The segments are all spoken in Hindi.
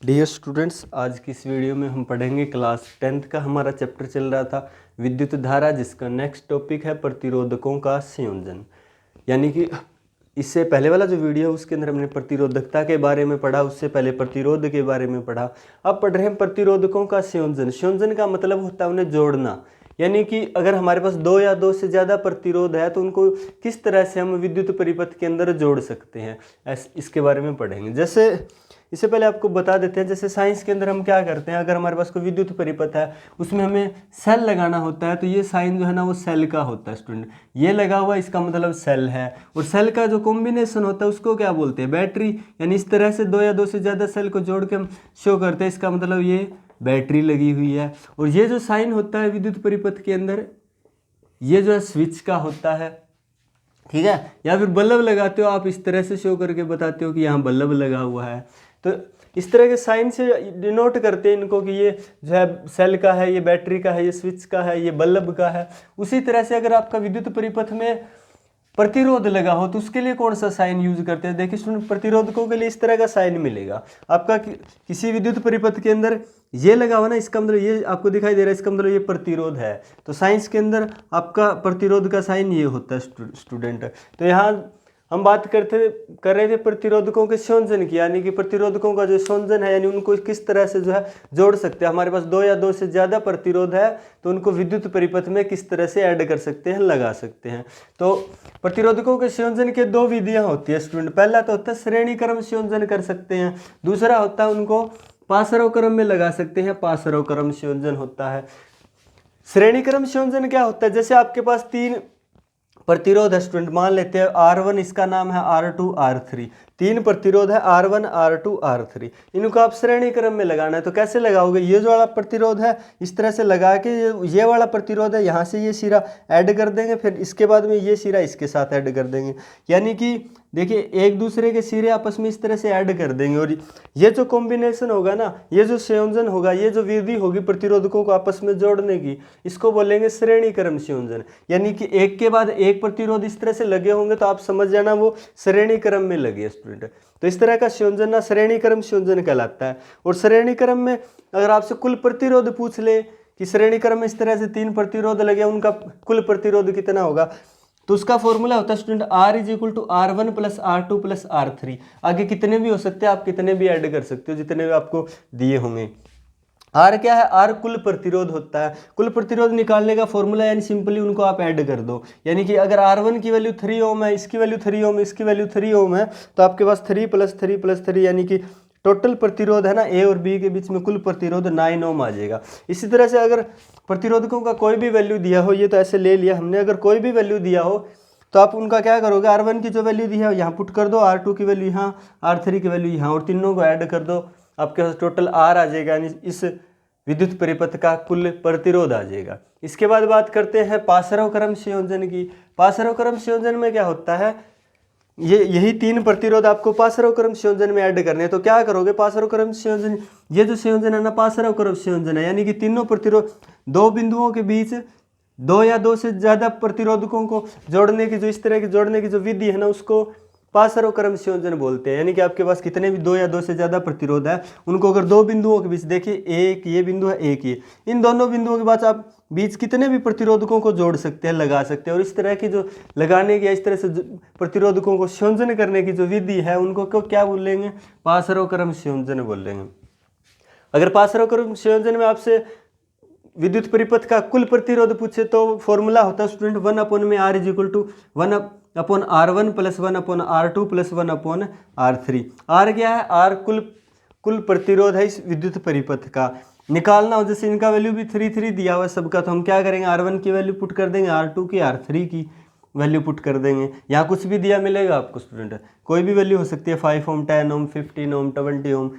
डियर स्टूडेंट्स, आज की इस वीडियो में हम पढ़ेंगे क्लास 10th का हमारा चैप्टर चल रहा था विद्युत धारा, जिसका नेक्स्ट टॉपिक है प्रतिरोधकों का संयोजन। यानी कि इससे पहले वाला जो वीडियो है उसके अंदर हमने प्रतिरोधकता के बारे में पढ़ा, उससे पहले प्रतिरोध के बारे में पढ़ा। अब पढ़ रहे हैं प्रतिरोधकों का संयोजन। संयोजन का मतलब होता है उन्हें जोड़ना। यानी कि अगर हमारे पास दो या दो से ज़्यादा प्रतिरोध है तो उनको किस तरह से हम विद्युत परिपथ के अंदर जोड़ सकते हैं, इसके बारे में पढ़ेंगे। जैसे इससे पहले आपको बता देते हैं, जैसे साइंस के अंदर हम क्या करते हैं, अगर हमारे पास कोई विद्युत परिपथ है उसमें हमें सेल लगाना होता है, तो ये साइन जो है ना वो सेल का होता है स्टूडेंट। ये लगा हुआ इसका मतलब सेल है, और सेल का जो कॉम्बिनेशन होता है उसको क्या बोलते हैं, बैटरी। यानी इस तरह से दो या दो से ज़्यादा सेल को जोड़ के हम शो करते हैं, इसका मतलब ये बैटरी लगी हुई है। और ये जो साइन होता है विद्युत परिपथ के अंदर, ये जो है स्विच का होता है, ठीक है। या फिर बल्ब लगाते हो आप, इस तरह से शो करके बताते हो कि यहाँ बल्ब लगा हुआ है। तो इस तरह के साइन से डिनोट करते हैं इनको कि ये जो है सेल का है, ये बैटरी का है, ये स्विच का है, ये बल्ब का है। उसी तरह से अगर आपका विद्युत परिपथ में प्रतिरोध लगा हो तो उसके लिए कौन सा साइन यूज करते हैं। देखिए स्टूडेंट, प्रतिरोधकों के लिए इस तरह का साइन मिलेगा आपका किसी विद्युत परिपथ के अंदर ये लगा हुआ ना, इसका मतलब ये आपको दिखाई दे रहा है, इसका मतलब ये प्रतिरोध है। तो साइंस के अंदर आपका प्रतिरोध का साइन ये होता है स्टूडेंट। तो यहाँ हम बात कर रहे थे प्रतिरोधकों के संयोजन की, यानी कि प्रतिरोधकों का जो संयोजन है, यानी उनको किस तरह से जो है जोड़ सकते हैं। हमारे पास दो या दो से ज़्यादा प्रतिरोध है तो उनको विद्युत परिपथ में किस तरह से ऐड कर सकते हैं, लगा सकते हैं। तो प्रतिरोधकों के संयोजन के दो विधियां होती है स्टूडेंट। पहला तो होता है श्रेणी क्रम संयोजन कर सकते हैं, दूसरा होता है उनको पाशरों क्रम में लगा सकते हैं, पाशरों क्रम संयोजन होता है। श्रेणी क्रम संयोजन क्या होता है, जैसे आपके पास तीन प्रतिरोध है स्टूडेंट, मान लेते हैं R1, इसका नाम है R2 R3। तीन प्रतिरोध है R1 R2 R3, इनको आप श्रेणी क्रम में लगाना है। तो कैसे लगाओगे, ये जो वाला प्रतिरोध है इस तरह से लगा के ये वाला प्रतिरोध है यहाँ से ये सिरा ऐड कर देंगे, फिर इसके बाद में ये सिरा इसके साथ ऐड कर देंगे। यानी कि देखिए एक दूसरे के सिरे आपस में इस तरह से ऐड कर देंगे, और ये जो कॉम्बिनेशन होगा ना, ये जो संयोजन होगा, ये जो विधि होगी प्रतिरोधकों को आपस में जोड़ने की, इसको बोलेंगे श्रेणी क्रम संयोजन। यानी कि एक के बाद एक प्रतिरोध इस तरह से लगे होंगे तो आप समझ जाना वो श्रेणी क्रम में लगे स्टूडेंट। तो इस तरह का संयोजन ना श्रेणी क्रम संयोजन कहलाता है। और श्रेणी क्रम में अगर आपसे कुल प्रतिरोध पूछ ले कि श्रेणी क्रम में इस तरह से तीन प्रतिरोध लगे, उनका कुल प्रतिरोध कितना होगा, तो उसका फॉर्मूला होता है student R is equal to R1 plus R2 plus R3। आगे कितने भी हो सकते हैं, आप कितने भी ऐड कर सकते हो, जितने भी आपको दिए होंगे। R क्या है, R कुल प्रतिरोध होता है। कुल प्रतिरोध निकालने का फॉर्मूला, यानी सिंपली उनको आप ऐड कर दो। यानी कि अगर R1 की वैल्यू 3 ओम है, इसकी वैल्यू 3 ओम, इसकी वैल्यू 3 ओम है, तो आपके पास 3 प्लस 3 प्लस 3 यानी कि टोटल प्रतिरोध है ना A और B के बीच में कुल प्रतिरोध 9 ओम आ जाएगा। इसी तरह से अगर प्रतिरोधकों का कोई भी वैल्यू दिया हो, ये तो ऐसे ले लिया हमने, अगर कोई भी वैल्यू दिया हो तो आप उनका क्या करोगे, R1 की जो वैल्यू दी है यहाँ पुट कर दो, R2 की वैल्यू यहाँ, R3 की वैल्यू यहाँ, और तीनों को ऐड कर दो, आपके पास टोटल R आ जाएगा, यानी इस विद्युत परिपथ का कुल प्रतिरोध आ जाएगा। इसके बाद बात करते हैं पाशरों क्रम संयोजन की। पाशरों क्रम संयोजन में क्या होता है, यही तीन प्रतिरोध आपको पाशरों क्रम संयोजन में ऐड करने हैं। तो क्या करोगे, पाशरों क्रम संयोजन, ये जो संयोजन है ना पाशरों क्रम संयोजन है, यानी कि तीनों प्रतिरोध दो बिंदुओं के बीच दो या दो से ज्यादा प्रतिरोधकों को जोड़ने की, जो इस तरह की जोड़ने की जो विधि है ना, उसको पाशरों क्रम संयोजन बोलते हैं। यानी कि आपके पास कितने भी दो या दो से ज्यादा प्रतिरोध है, उनको अगर दो बिंदुओं के बीच, देखिए एक ये बिंदु है, एक ये, इन दोनों बिंदुओं के बाद आप बीच कितने भी प्रतिरोधकों को जोड़ सकते हैं, लगा सकते हैं। और इस तरह की जो लगाने की, इस तरह से प्रतिरोधकों को संयोजन करने की जो विधि है, उनको क्या बोलेंगे, पाशरों क्रम संयोजन बोलेंगे। अगर पाशरों क्रम संयोजन में आपसे विद्युत परिपथ का कुल प्रतिरोध पूछे तो फॉर्मूला होता है स्टूडेंट 1 अपॉन में R is equal to 1 upon R1 plus 1 upon R2 plus 1 upon R3। R क्या है, R कुल प्रतिरोध है इस विद्युत परिपथ का। निकालना हो, जैसे इनका वैल्यू भी 3 दिया हुआ है सबका, तो हम क्या करेंगे, R1 की वैल्यू पुट कर देंगे, R2 की, R3 की वैल्यू पुट कर देंगे। यहाँ कुछ भी दिया मिलेगा आपको स्टूडेंट, कोई भी वैल्यू हो सकती है, 5 ओम, 10 ओम, 15 ओम, 20 ओम,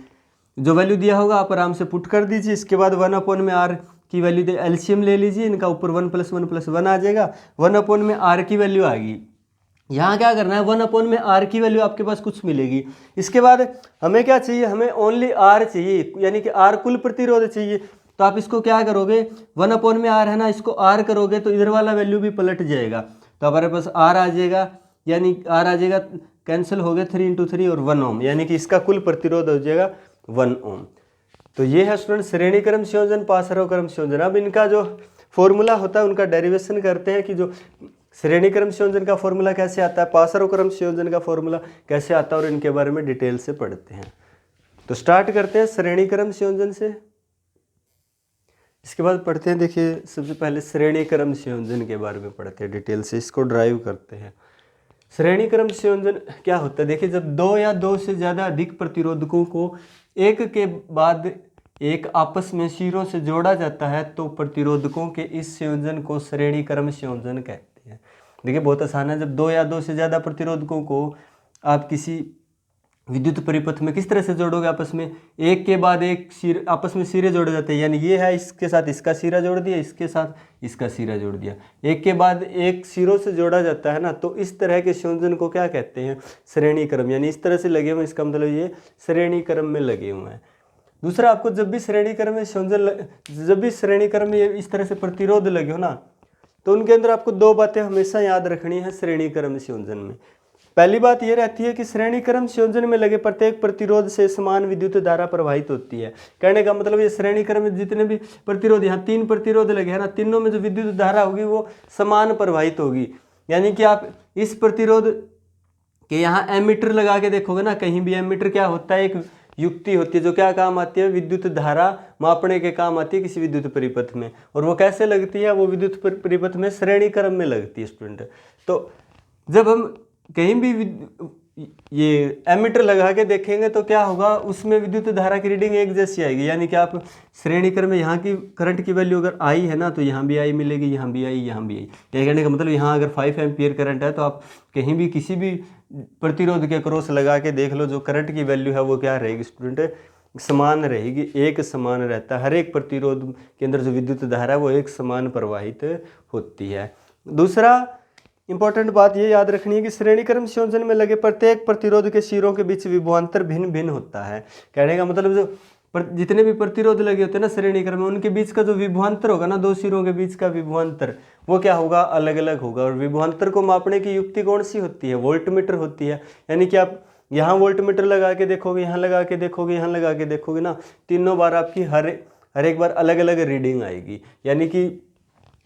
जो वैल्यू दिया होगा आप आराम से पुट कर दीजिए। इसके बाद 1 अपॉन में R की वैल्यू दे, एलसीएम ले लीजिए इनका, ऊपर 1 प्लस 1 प्लस 1 आ जाएगा, 1 अपॉन में R की वैल्यू आ गई। यहाँ क्या करना है, 1 अपॉन में R की वैल्यू आपके पास कुछ मिलेगी। इसके बाद हमें क्या चाहिए, हमें ओनली R चाहिए, यानी कि R कुल प्रतिरोध चाहिए। तो आप इसको क्या करोगे, 1 अपॉन में R है ना, इसको R करोगे तो इधर वाला वैल्यू भी पलट जाएगा, तो हमारे पास R आ जाएगा, यानी R आ जाएगा, कैंसिल हो गया, 3 × 3 और 1 ओम, यानी कि इसका कुल प्रतिरोध हो जाएगा 1 ओम। तो ये है स्टूडेंट श्रेणी क्रम संयोजन, पासरों क्रम संयोजन। अब इनका जो फॉर्मूला होता है उनका डेरिवेशन करते हैं कि जो श्रेणी क्रम संयोजन का फॉर्मूला कैसे आता है, पासरों क्रम संयोजन का फॉर्मूला कैसे आता है, और इनके बारे में डिटेल से पढ़ते हैं। तो स्टार्ट करते हैं श्रेणी क्रम संयोजन से। इसके बाद पढ़ते हैं, देखिए सबसे पहले श्रेणी क्रम संयोजन के बारे में पढ़ते हैं डिटेल से, इसको ड्राइव करते हैं। श्रेणी क्रम संयोजन क्या होता है, देखिए जब दो या दो से ज़्यादा अधिक प्रतिरोधकों को एक के बाद एक आपस में सिरों से जोड़ा जाता है तो प्रतिरोधकों के इस संयोजन को श्रेणी क्रम संयोजन कहते हैं। देखिए बहुत आसान है, जब दो या दो से ज़्यादा प्रतिरोधकों को आप किसी विद्युत परिपथ में किस तरह से जोड़ोगे, आपस में एक के बाद एक सिर आपस में सिरे जोड़े जाते हैं। यानी ये है, इसके साथ इसका सिरा जोड़ दिया, इसके साथ इसका सिरा जोड़ दिया, एक के बाद एक सिरों से जोड़ा जाता है ना। तो इस तरह के संयोजन को क्या कहते हैं, श्रेणी क्रम। यानी इस तरह से लगे हुए, इसका मतलब ये श्रेणी क्रम में लगे हुए हैं। दूसरा, आपको जब भी श्रेणी क्रम में संयोजन, जब भी श्रेणी क्रम में इस तरह से प्रतिरोध लगे हो ना, तो उनके अंदर आपको दो बातें हमेशा याद रखनी है श्रेणी क्रम संयोजन में। पहली बात यह रहती है कि श्रेणी क्रम संयोजन में लगे प्रत्येक प्रतिरोध से समान विद्युत धारा प्रवाहित होती है। कहने का मतलब ये श्रेणी क्रम में जितने भी प्रतिरोध, यहाँ 3 प्रतिरोध लगे हैं ना, तीनों में जो विद्युत धारा होगी वो समान प्रवाहित होगी। यानी कि आप इस प्रतिरोध के यहाँ एमीटर लगा के देखोगे ना, कहीं भी एमीटर क्या होता है, एक युक्ति होती है जो क्या काम आती है, विद्युत धारा मापने के काम आती है किसी विद्युत परिपथ में। और वो कैसे लगती है, वो विद्युत परिपथ में श्रेणी क्रम में लगती है स्टूडेंट। तो जब हम कहीं भी ये एमीटर लगा के देखेंगे तो क्या होगा, उसमें विद्युत धारा की रीडिंग एक जैसी आएगी। यानी कि आप श्रेणी क्रम में यहाँ की करंट की वैल्यू अगर आई है ना, तो यहाँ भी आई मिलेगी, यहाँ भी आई, यहाँ भी आई। यह कहने का मतलब यहाँ अगर 5 एम्पियर करंट है तो आप कहीं भी किसी भी प्रतिरोध के क्रॉस लगा के देख लो, जो करंट की वैल्यू है वो क्या रहेगी स्टूडेंट, समान रहेगी, एक समान रहता है। हर एक प्रतिरोध के अंदर जो विद्युत धारा है वो एक समान प्रवाहित होती है। दूसरा इंपॉर्टेंट बात ये याद रखनी है कि श्रेणी क्रम संयोजन में लगे प्रत्येक प्रतिरोध के सिरों के बीच विभवांतर भिन्न भिन्न होता है। कहने का मतलब जो जितने भी प्रतिरोध लगे होते हैं ना श्रेणी क्रम में, उनके बीच का जो विभवांतर होगा ना, दो सिरों के बीच का विभवांतर, वो क्या होगा, अलग अलग होगा। और विभवांतर को मापने की युक्ति कौन सी होती है, वोल्टमीटर होती है। यानी कि आप यहाँ वोल्टमीटर लगा के देखोगे, यहाँ लगा के देखोगे, यहाँ लगा के देखोगे ना, तीनों बार आपकी हर एक बार अलग अलग रीडिंग आएगी। यानी कि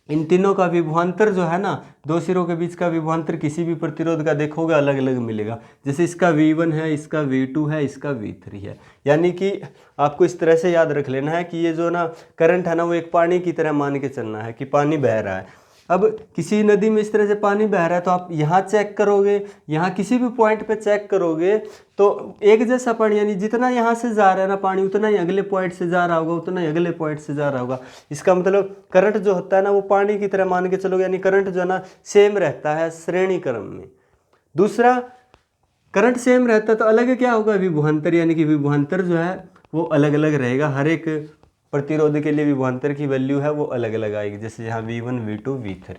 इन तीनों का विभवांतर जो है ना, दो सिरों के बीच का विभवांतर किसी भी प्रतिरोध का देखोगे अलग अलग मिलेगा। जैसे इसका V1 है, इसका V2 है, इसका V3 है। यानी कि आपको इस तरह से याद रख लेना है कि ये जो ना करंट है ना, वो एक पानी की तरह मान के चलना है कि पानी बह रहा है। अब किसी नदी में इस तरह से पानी बह रहा है तो आप यहाँ चेक करोगे, यहाँ किसी भी पॉइंट पे चेक करोगे तो एक जैसा पानी, यानी जितना यहाँ से जा रहा है ना पानी, उतना ही अगले पॉइंट से जा रहा होगा, उतना ही अगले पॉइंट से जा रहा होगा। इसका मतलब करंट जो होता है ना, वो पानी की तरह मान के चलोगे, यानी करंट जो है ना सेम रहता है श्रेणी क्रम में। दूसरा, करंट सेम रहता है तो अलग क्या होगा, विभवांतर। यानी कि विभवांतर जो है वो अलग अलग रहेगा, हर एक प्रतिरोध के लिए विभवांतर की वैल्यू है वो अलग अलग आएगी। जैसे यहाँ V1, V2, V3।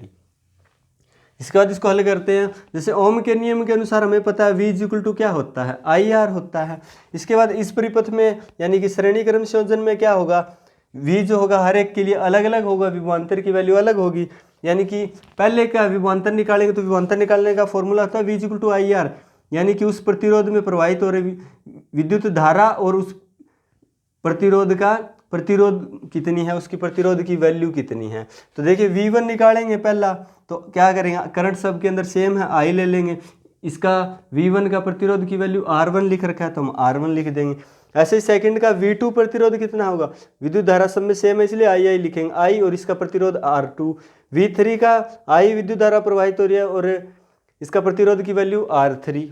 इसके बाद इसको हल करते हैं। जैसे ओम के नियम के अनुसार हमें पता है V = क्या होता है, IR होता है। इसके बाद इस परिपथ में यानी कि श्रेणी क्रम संयोजन में क्या होगा, V जो होगा हर एक के लिए अलग अलग होगा, विभवांतर की वैल्यू अलग होगी। यानी कि पहले का विभवांतर निकालेंगे तो विभवांतर निकालने का फॉर्मूला होता है V = IR। यानी कि उस प्रतिरोध में प्रवाहित हो रही विद्युत धारा और उस प्रतिरोध का प्रतिरोध कितनी है, उसकी प्रतिरोध की वैल्यू कितनी है। तो देखिए V1 निकालेंगे पहला, तो क्या करेंगे, करंट सब के अंदर सेम है, I ले लेंगे। इसका V1 का प्रतिरोध की वैल्यू R1 लिख रखा है तो हम R1 लिख देंगे। ऐसे ही सेकंड का V2 प्रतिरोध कितना होगा, विद्युत धारा सब में सेम है इसलिए I लिखेंगे, I, और इसका प्रतिरोध R2। V3 का I विद्युत धारा प्रवाहित हो रही है और इसका प्रतिरोध की वैल्यू R3।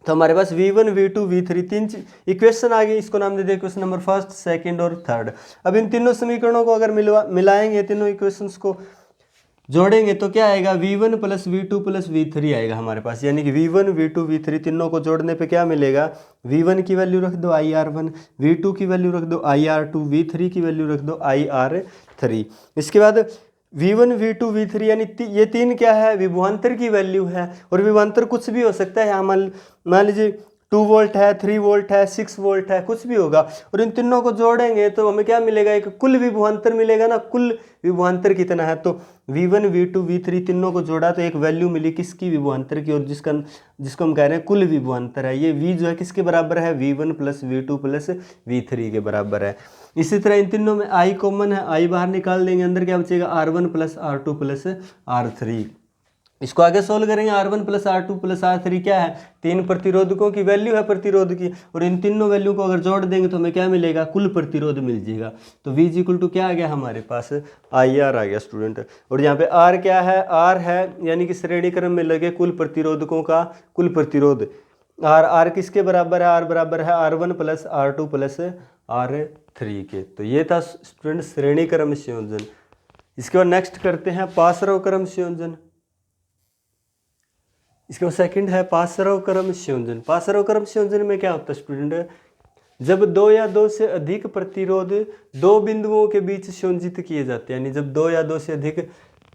तो हमारे पास V1, V2, V3 तीन इक्वेशन आ गई। इसको नाम दे दें इक्वेशन नंबर 1, 2 और 3। अब इन तीनों समीकरणों को अगर मिलाएंगे, तीनों इक्वेशंस को जोड़ेंगे तो क्या आएगा, V1 + V2 + V3 आएगा हमारे पास। यानी कि V1, V2, V3 तीनों को जोड़ने पे क्या मिलेगा, V1 की वैल्यू रख दो IR1, V2 की वैल्यू रख दो IR2, V3 की वैल्यू रख दो IR3। इसके बाद V1, V2, V3 यानी ये तीन क्या है, विभवांतर की वैल्यू है। और विभवांतर कुछ भी हो सकता है। यहाँ मान लीजिए 2 वोल्ट है, 3 वोल्ट है, 6 वोल्ट है, कुछ भी होगा, और इन तीनों को जोड़ेंगे तो हमें क्या मिलेगा, एक कुल विभवांतर मिलेगा ना। कुल विभवांतर कितना है, तो V1 V2 V3 तीनों को जोड़ा तो एक वैल्यू मिली किसकी, विभवांतर की, और जिसको हम कह रहे हैं कुल विभवांतर है। ये V जो है किसके बराबर है, V1 plus V2 plus V3 के बराबर है। इसी तरह इन तीनों में I कॉमन है, I बाहर निकाल देंगे, अंदर क्या बचेगा, R1 plus R2 plus R3। इसको आगे सोल्व करेंगे, R1 plus R2 plus R3 क्या है, 3 प्रतिरोधकों की वैल्यू है प्रतिरोध की, और इन तीनों वैल्यू को अगर जोड़ देंगे तो हमें क्या मिलेगा, कुल प्रतिरोध मिल जाएगा। तो V इक्वल टू क्या आ गया हमारे पास, IR आ गया स्टूडेंट। और यहाँ पे R क्या है, R है यानी कि श्रेणी क्रम में लगे कुल प्रतिरोधकों का कुल प्रतिरोध। R किसके बराबर है, R बराबर है R1 plus R2 plus R3 के। तो ये था स्टूडेंट श्रेणी क्रम संयोजन। इसके बाद नेक्स्ट करते हैं पासरव क्रम संयोजन। इसके बाद सेकंड है पासरव क्रम संयोजन। पासरव क्रम संयोजन में क्या होता है स्टूडेंट, जब 2 या 2 से अधिक प्रतिरोध 2 बिंदुओं के बीच संयोजित किए जाते हैं, यानी जब 2 या 2 से अधिक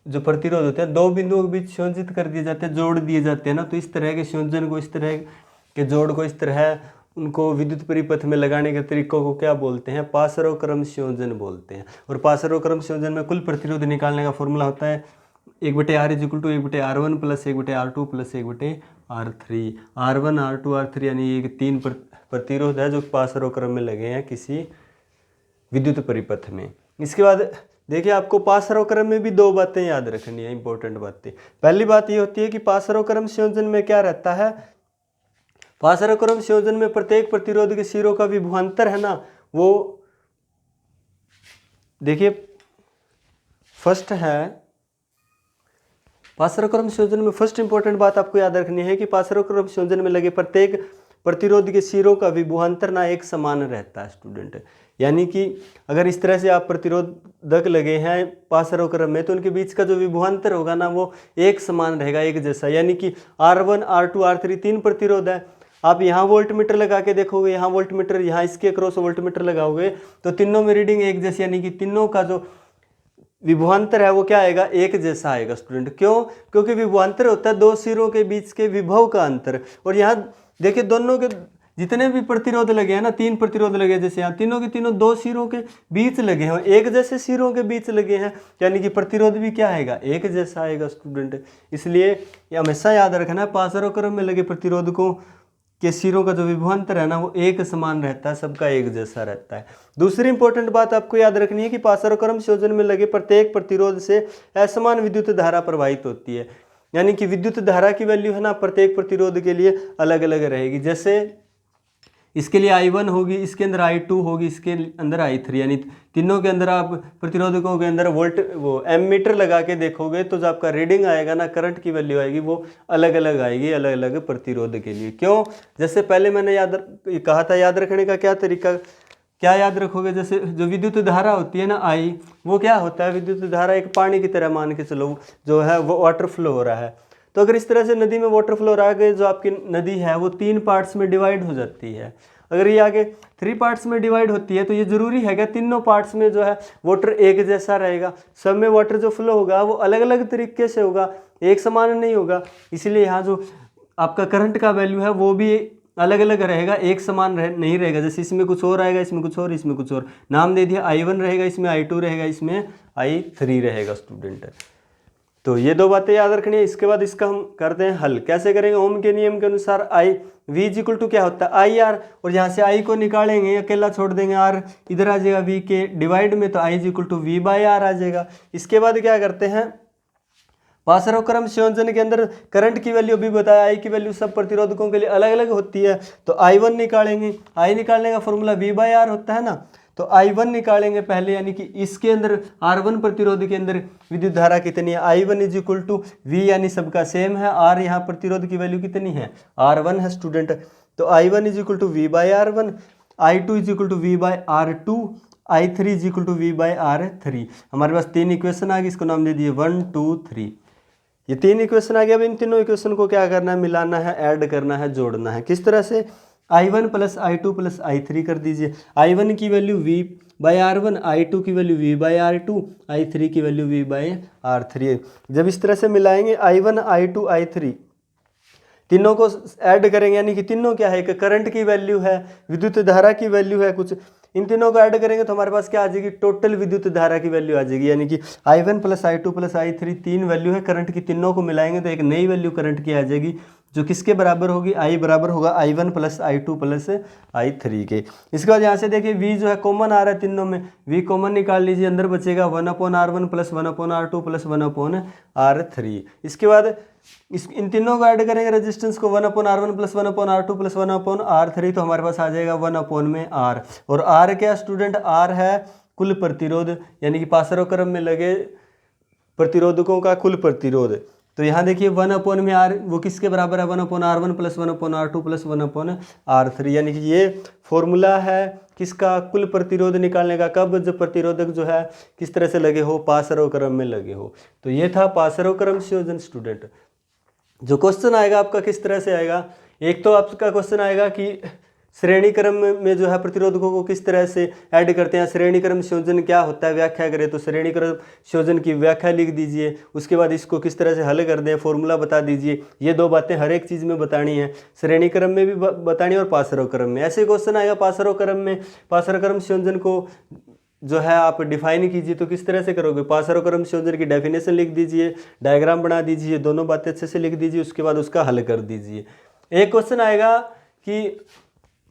जो प्रतिरोध होते हैं 2 बिंदुओं के बीच संयोजित कर दिए जाते हैं, जोड़ दिए जाते हैं ना, तो इस तरह के संयोजन को, इस तरह के जोड़ को, इस तरह उनको विद्युत परिपथ में लगाने के तरीकों को क्या बोलते हैं, पासरव क्रम संयोजन बोलते हैं। और पासरव क्रम संयोजन में कुल प्रतिरोध निकालने का फॉर्मूला होता है 1/R is equal to 1/R1 plus 1/R2 plus 1/R3। R1 R2 R3 यानी ये 3 प्रतिरोध है जो पासरव क्रम में लगे हैं किसी विद्युत परिपथ में। इसके बाद देखिए आपको पासरव क्रम में भी 2 बातें याद रखनी है, इंपॉर्टेंट बातें। पहली बात ये होती है कि पासरव क्रम संयोजन में क्या रहता है, पासरव क्रम संयोजन में प्रत्येक प्रतिरोध के सिरों का विभवांतर है ना, वो देखिए फर्स्ट है पासरव क्रम संयोजन में फर्स्ट इंपॉर्टेंट बात आपको याद रखनी है कि पासरव क्रम संयोजन में लगे प्रत्येक प्रतिरोध के सिरों का विभवांतर ना एक समान रहता है स्टूडेंट। यानी कि अगर इस तरह से आप प्रतिरोधक लगे हैं पासरव क्रम में तो उनके बीच का जो विभवांतर होगा ना वो एक समान रहेगा, एक जैसा। यानी कि R1 R2 R3 3 प्रतिरोध है, आप यहाँ वोल्ट मीटर लगा के देखोगे, यहाँ वोल्ट मीटर, यहाँ इसके क्रॉस वोल्ट मीटर लगाओगे तो तीनों में रीडिंग एक जैसी, यानी कि तीनों का जो विभवांतर है वो क्या आएगा, एक जैसा आएगा स्टूडेंट। क्यों, क्योंकि विभवांतर होता है 2 सिरों के बीच के विभव का अंतर। और यहाँ देखिए दोनों के जितने भी प्रतिरोध लगे हैं ना, 3 प्रतिरोध लगे, जैसे यहाँ तीनों के तीनों 2 सिरों के बीच लगे हैं, एक जैसे सिरों के बीच लगे हैं, यानी कि प्रतिरोध भी क्या आएगा, एक जैसा आएगा स्टूडेंट। इसलिए ये हमेशा याद रखना है पासरव क्रम में लगे प्रतिरोधकों के सिरों का जो विभवांतर है ना वो एक समान रहता है, सबका एक जैसा रहता है। दूसरी इंपॉर्टेंट बात आपको याद रखनी है कि पासरव क्रम संयोजन में लगे प्रत्येक प्रतिरोध से असमान विद्युत धारा प्रवाहित होती है, यानी कि विद्युत धारा की वैल्यू है ना प्रत्येक प्रतिरोध के लिए अलग अलग रहेगी। जैसे इसके लिए I1 होगी, इसके अंदर I2 होगी, इसके अंदर I3, यानी तीनों के अंदर आप प्रतिरोधकों के अंदर वोल्ट वो एमीटर लगा के देखोगे तो जो आपका रीडिंग आएगा ना, करंट की वैल्यू आएगी वो अलग अलग आएगी अलग अलग प्रतिरोध के लिए। क्यों, जैसे पहले मैंने कहा था याद रखने का क्या तरीका, क्या याद रखोगे, जैसे जो विद्युत धारा होती है ना I, वो क्या होता है, विद्युत धारा एक पानी की तरह मान के चलो जो है वो वाटर फ्लो हो रहा है। तो अगर इस तरह से नदी में वाटर फ्लो रहा है, जो आपकी नदी है वो 3 पार्ट्स में डिवाइड हो जाती है। अगर ये आगे 3 पार्ट्स में डिवाइड होती है तो ये जरूरी है कि तीनों पार्ट्स में जो है वाटर एक जैसा रहेगा, सब में वाटर जो फ्लो होगा वो अलग अलग तरीके से होगा, एक समान नहीं होगा। इसलिए यहाँ जो आपका करंट का वैल्यू है वो भी अलग अलग रहेगा, एक समान नहीं रहेगा। जैसे इसमें कुछ और आएगा, इसमें कुछ और, इसमें कुछ और, नाम दे दिया I1 रहेगा, इसमें I2 रहेगा, इसमें I3 रहेगा स्टूडेंट। तो ये 2 बातें याद रखनी है। इसके बाद इसका हम करते हैं हल। कैसे करेंगे, ओम के नियम के अनुसार V इक्वल टू क्या होता है IR, और यहाँ से I को निकालेंगे, अकेला छोड़ देंगे, R इधर आ जाएगा V के डिवाइड में, तो I इक्वल टू V/R आ जाएगा। इसके बाद क्या करते हैं, पासरव क्रम संयोजन के अंदर करंट की वैल्यू भी बताया, I की वैल्यू सब प्रतिरोधकों के लिए अलग अलग होती है, तो I1 निकालेंगे। I निकालने का फॉर्मूला V/R होता है ना, तो I1 निकालेंगे पहले, यानी कि इसके अंदर R1 प्रतिरोध के अंदर विद्युत धारा कितनी है, I1 is equal to V, यानी सबका सेम है, R यहाँ प्रतिरोध की वैल्यू कितनी है, R1 है स्टूडेंट। तो I1 is equal to V/R1, I2 is equal to V/R2, I3 is equal to V/R3। हमारे पास 3 इक्वेशन आ गई, इसको नाम दे दिए 1 2 3। ये 3 इक्वेशन आ गया। अब इन तीनों इक्वेशन को क्या करना है, मिलाना है, ऐड करना है, जोड़ना है। किस तरह से, I1 plus I2 plus I3 कर दीजिए। I1 की वैल्यू V/R1, I2 की वैल्यू V/R2, I3 की वैल्यू V/R3। जब इस तरह से मिलाएंगे I1 I2 I3, तीनों को ऐड करेंगे, यानी कि तीनों क्या है, एक करंट की वैल्यू है, विद्युत धारा की वैल्यू है कुछ, इन तीनों को ऐड करेंगे तो हमारे पास क्या आ जाएगी, टोटल विद्युत धारा की वैल्यू आ जाएगी। यानी कि I1 + I2 + I3 तीन वैल्यू है करंट की, तीनों को मिलाएंगे तो एक नई वैल्यू करंट की आ जाएगी, जो किसके बराबर होगी, I बराबर होगा I1 + I2 + I3 के। इसके बाद यहाँ से देखिए V जो है कॉमन आ रहा है तीनों में, V कॉमन निकाल लीजिए, अंदर बचेगा 1/R1 + 1/R2 + 1/R3। इसके बाद इन तीनों को ऐड करेंगे रेजिस्टेंस को, 1/R1 + 1/R2 + 1/R3, तो हमारे पास आ जाएगा 1/R। और R क्या स्टूडेंट, R है कुल प्रतिरोध, यानी कि पासरों क्रम में लगे प्रतिरोधकों का कुल प्रतिरोध। तो यहाँ देखिए 1/R वो किसके बराबर है, 1/R1 + 1/R2 + 1/R3, यानी कि ये फॉर्मूला है किसका, कुल प्रतिरोध निकालने का, कब, जब प्रतिरोधक जो है किस तरह से लगे हो, पासरों क्रम में लगे हो। तो ये था पासरों क्रम संयोजन स्टूडेंट। जो क्वेश्चन आएगा आपका किस तरह से आएगा, एक तो आपका क्वेश्चन आएगा कि श्रेणी क्रम में जो है प्रतिरोधकों को किस तरह से ऐड करते हैं, श्रेणी क्रम संयोजन क्या होता है व्याख्या करें, तो श्रेणी क्रम संयोजन की व्याख्या लिख दीजिए। उसके बाद इसको किस तरह से हल कर दें, फॉर्मूला बता दीजिए। ये दो बातें हर एक चीज़ में बतानी है, श्रेणी क्रम में भी बतानी है और पासरों क्रम में। ऐसे क्वेश्चन आएगा पासरों क्रम में, पासरों क्रम संयोजन को जो है आप डिफाइन कीजिए, तो किस तरह से करोगे, पासरों क्रम संयोजन की डेफिनेशन लिख दीजिए, डायग्राम बना दीजिए, दोनों बातें अच्छे से लिख दीजिए, उसके बाद उसका हल कर दीजिए। एक क्वेश्चन आएगा कि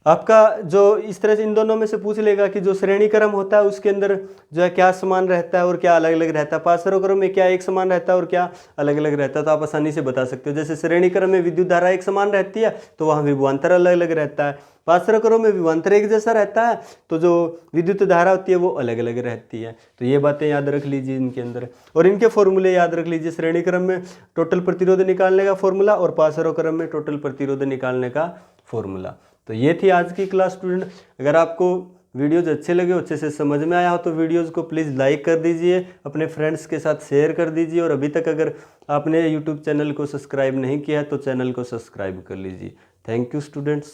आपका जो इस तरह से इन दोनों में से पूछ लेगा कि जो श्रेणी क्रम होता है उसके अंदर जो है क्या समान रहता है और क्या अलग अलग रहता है, पासरों क्रम में क्या एक समान रहता है और क्या अलग अलग रहता है, तो आप आसानी से बता सकते हो। जैसे श्रेणी क्रम में विद्युत धारा एक समान रहती है तो वहाँ विभवांतर अलग अलग रहता है, पासरों क्रम में विभवांतर एक जैसा रहता है तो जो विद्युत धारा होती है वो अलग अलग रहती है। तो ये बातें याद रख लीजिए इनके अंदर, और इनके फॉर्मूले याद रख लीजिए, श्रेणी क्रम में टोटल प्रतिरोध निकालने का फॉर्मूला और पासरों क्रम में टोटल प्रतिरोध निकालने का फॉर्मूला। तो ये थी आज की क्लास स्टूडेंट। अगर आपको वीडियोज़ अच्छे लगे, अच्छे से समझ में आया हो तो वीडियोज़ को प्लीज़ लाइक कर दीजिए, अपने फ्रेंड्स के साथ शेयर कर दीजिए, और अभी तक अगर आपने यूट्यूब चैनल को सब्सक्राइब नहीं किया है तो चैनल को सब्सक्राइब कर लीजिए। Thank you students.